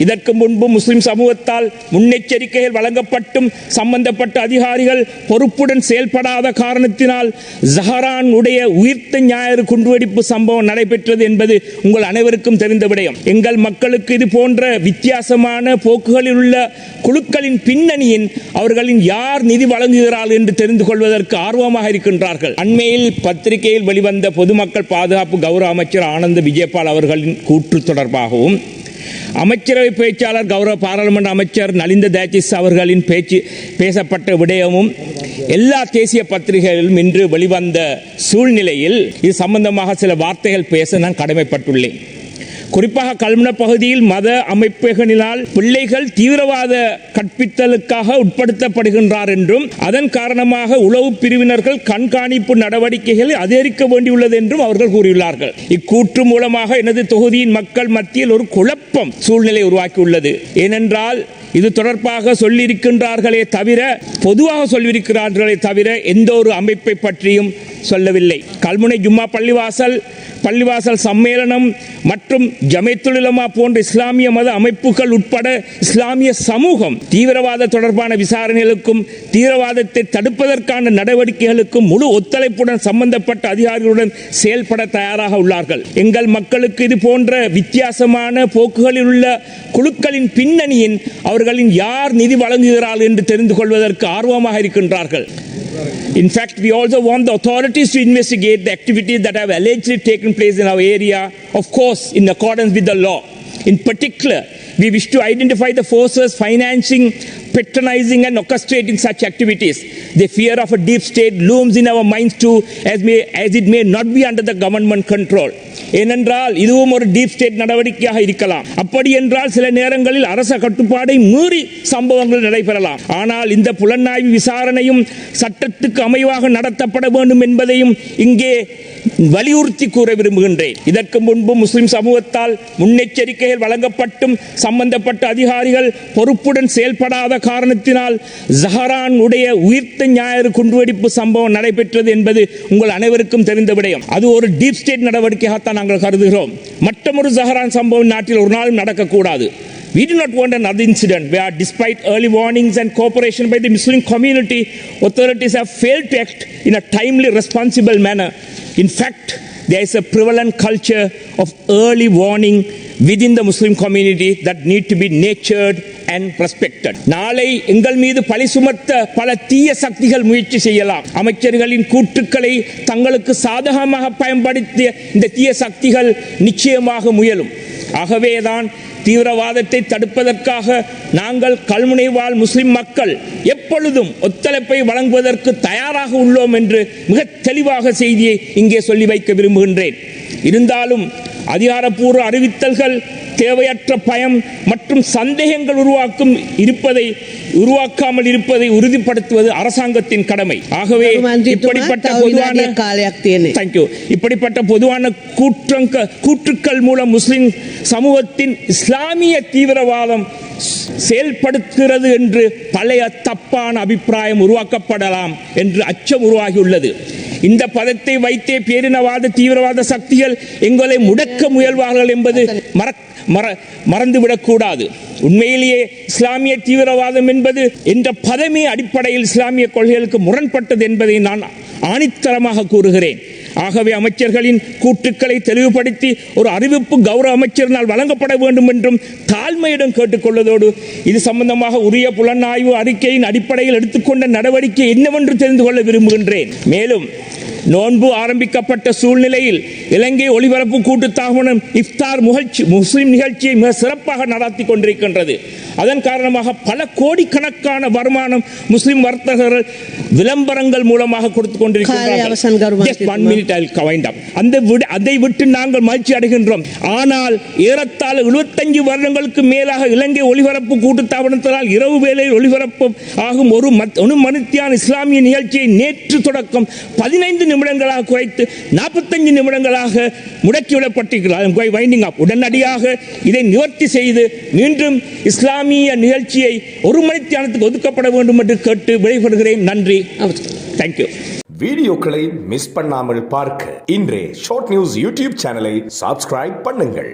இதற்கு முன்பு முஸ்லிம் சமூகத்தால் முன்னெச்சரிக்கைகள் வழங்கப்பட்டும் சம்பந்தப்பட்ட அதிகாரிகள் பொறுப்புடன் செயல்படாத காரணத்தினால் ஜஹரான் உடைய உயிர்த்த ஞாயிறு குண்டுவெடிப்பு சம்பவம் நடைபெற்றது என்பது உங்கள் அனைவருக்கும் தெரிந்த விடயம். எங்கள் மக்களுக்கு இது போன்ற வித்தியாசமான போக்குகளில் உள்ள குழுக்களின் பின்னணியின் அவர்களின் யார் நிதி வழங்குகிறார்கள் என்று தெரிந்து கொள்வதற்கு ஆர்வமாக இருக்கின்றார்கள். அண்மையில் பத்திரிகையில் வெளிவந்த பொதுமக்கள் பாதுகாப்பு கௌரவ அமைச்சர் ஆனந்த் விஜயபால் அவர்களின் கூற்று தொடர்பாகவும் அமைச்சரவை பேச்சாளர் கௌரவ பாராளுமன்ற அமைச்சர் நலிந்த தேஜஸ் அவர்களின் பேசப்பட்ட விடயமும் எல்லா தேசிய பத்திரிகைகளிலும் இன்று வெளிவந்த சூழ்நிலையில் இது சம்பந்தமாக சில வார்த்தைகள் பேச நான் கடமைப்பட்டுள்ளேன். குறிப்பாக கல்முனை பகுதியில் மத அமைப்புகளினால் பிள்ளைகள் தீவிரவாத கற்பித்தலுக்காக உட்படுத்தப்படுகின்றார் என்றும் அதன் காரணமாக உளவு பிரிவினர்கள் கண்காணிப்பு நடவடிக்கைகளை அதிகரிக்க வேண்டியுள்ளது என்றும் அவர்கள் கூறியுள்ளார்கள். இக்கூற்று மூலமாக எனது தொகுதியின் மக்கள் மத்தியில் ஒரு குழப்பம் சூழ்நிலை உருவாக்கியுள்ளது. ஏனென்றால் இது தொடர்பாக சொல்லியிருக்கின்றார்களே தவிர பொதுவாக சொல்லியிருக்கிறார்களே தவிர எந்த ஒரு அமைப்பை பற்றியும் சொல்லவில்லை. கல்முனை ஜும்மா பள்ளிவாசல் சம்மேளனம் மற்றும் ஜமைத்துல் உலமா போன்ற இஸ்லாமிய மத அமைப்புகள் உட்பட இஸ்லாமிய சமூகம் தீவிரவாத தொடர்பான விசாரணைகளுக்கும் தீவிரவாதத்தை தடுப்பதற்கான நடவடிக்கைகளுக்கும் முழு ஒத்துழைப்புடன் சம்பந்தப்பட்ட அதிகாரிகளுடன் செயல்பட தயாராக உள்ளார்கள். எங்கள் மக்களுக்கு இது போன்ற வித்தியாசமான போக்குகளில் உள்ள குழுக்களின் பின்னணியின் அவர்களின் யார் நிதி வழங்குகிறார்கள் என்று தெரிந்து கொள்வதற்கு ஆர்வமாக இருக்கின்றார்கள். In fact, we also want the authorities to investigate the activities that have allegedly taken place in our area, of course, in accordance with the law. In particular, we wish to identify the forces financing, patronizing and orchestrating such activities. The fear of a deep state looms in our minds too, as it may not be under the government control. ஏனென்றால் இதுவும் ஒரு deep state நடவடிக்கையாக இருக்கலாம். அப்படி என்றால் சில நேரங்களில் அரச கட்டுப்பாடை மீறி சம்பவங்கள் நடைபெறலாம். ஆனால் இந்த புலனாய்வு விசாரணையும் சட்டத்துக்கு அமைவாக நடத்தப்பட வேண்டும் என்பதையும் இங்கே வலியுறுத்தி கூற விரும்புகின்றேன். இதற்கு முன்பு முஸ்லிம் சமூகத்தால் முன்னெச்சரிக்கைகள் வழங்கப்பட்டும் சம்பந்தப்பட்ட அதிகாரிகள் பொறுப்புடன் செயல்படாத காரணத்தினால் ஜஹரான் உடைய உயிர்த்த ஞாயிறு குண்டுவெடிப்பு சம்பவம் நடைபெற்றது என்பது உங்கள் அனைவருக்கும் தெரிந்த விடயம். அது ஒரு டீப் ஸ்டேட் நடவடிக்கையாகத்தான் நாங்கள் கருதுகிறோம். மற்றொரு ஜஹரான் சம்பவம் நாட்டில் ஒரு நாளும் நடக்கக்கூடாது. We do not want another incident where, despite early warnings and cooperation by the Muslim community, authorities have failed to act in a timely, responsible manner. In fact, there is a prevalent culture of early warning within the Muslim community that need to be nurtured and respected. நாளை எங்கள் மீது பழி சுமத்த பல தீய சக்திகள் முயற்சி செய்யலாம். அமைச்சர்களின் கூற்றுக்களை தங்களுக்கு சாதகமாக பயன்படுத்திய இந்த தீய சக்திகள் நிச்சயமாக முயலும். ஆகவேதான் தீவிரவாதத்தை தடுப்பதற்காக நாங்கள் கல்முனை வாழ் முஸ்லிம் மக்கள் எப்பொழுதும் ஒத்துழைப்பை வழங்குவதற்கு தயாராக உள்ளோம் என்று மிக தெளிவாக செய்தியை இங்கே சொல்லி வைக்க விரும்புகின்றேன். இருந்தாலும் அதிகாரப்பூர்வ அறிவித்தல்கள் தேவையற்ற பயம் மற்றும் சந்தேகங்கள் உருவாக்காமல் இருப்பதை உறுதிப்படுத்துவது அரசாங்கத்தின் கடமை. ஆகவே இப்படிப்பட்ட பொதுவான கூற்றுக்கள் மூலம் முஸ்லிம் சமூகத்தின் இஸ்லாமிய தீவிரவாதம் செயல்படுத்துகிறது என்று பழைய தப்பான அபிப்பிராயம் உருவாக்கப்படலாம் என்று அச்சம் உருவாகியுள்ளது. இந்த பதத்தை வைத்தே பேரினவாத தீவிரவாத சக்திகள் எங்களை முடக்க முயல்வார்கள் என்பது மறந்துவிடக்கூடாது. உண்மையிலேயே இஸ்லாமிய தீவிரவாதம் என்பது என்ற பதமே அடிப்படையில் இஸ்லாமிய கொள்கைகளுக்கு முரண்பட்டது என்பதை நான் ஆணித்தரமாக கூறுகிறேன். ஆகவே அமைச்சர்களின் கூற்றுக்களை தெளிவுபடுத்தி ஒரு அறிவிப்பு கௌரவ அமைச்சரினால் வழங்கப்பட வேண்டும் என்றும் தாழ்மையிடம் கேட்டுக்கொள்வதோடு இது சம்பந்தமாக உரிய புலனாய்வு அறிக்கையின் அடிப்படையில் எடுத்துக்கொண்ட நடவடிக்கை என்னவென்று தெரிந்து கொள்ள விரும்புகின்றேன். மேலும் நோன்பு ஆரம்பிக்கப்பட்ட சூழ்நிலையில் இலங்கை ஒளிபரப்பு கூட்டுத்தாபனம் இஃப்தார் முஸ்லிம் நிகழ்ச்சியை மிக சிறப்பாக நடத்தி கொண்டிருக்கின்றது. அதன் காரணமாக பல கோடிக்கணக்கான வருமானம் முஸ்லிம் வர்த்தகர்கள் விளம்பரங்கள் மூலமாக கொடுத்துக் கொண்டிருக்கிறார்கள். அதை விட்டு நாங்கள் மகிழ்ச்சி அடைகின்றோம். ஆனால் ஏறத்தாழ 75 வருடங்களுக்கு மேலாக இலங்கை ஒளிபரப்பு கூட்டுத்தாபனத்தினால் இரவு வேளையில் ஒளிபரப்பு ஆகும் ஒரு மணித்தியான இஸ்லாமிய நிகழ்ச்சியை நேற்று தொடக்கம் 15 நிமிடங்களாக குறைத்து 45 நிமிடங்களாக முடக்கிவிடப்பட்டிருக்கிறார். உடனடியாக இதை நிவர்த்தி செய்து மீண்டும் இஸ்லாமிய நிகழ்ச்சியை ஒரு மணித்தியானத்துக்கு ஒதுக்கப்பட வேண்டும் என்று கேட்டு விடைபெறுகிறேன். நன்றி. தேங்க்யூ. வீடியோக்களை மிஸ் பண்ணாமல் பார்க்க இன்றே ஷார்ட் நியூஸ் யூடியூப் சேனலை சப்ஸ்கிரைப் பண்ணுங்கள்.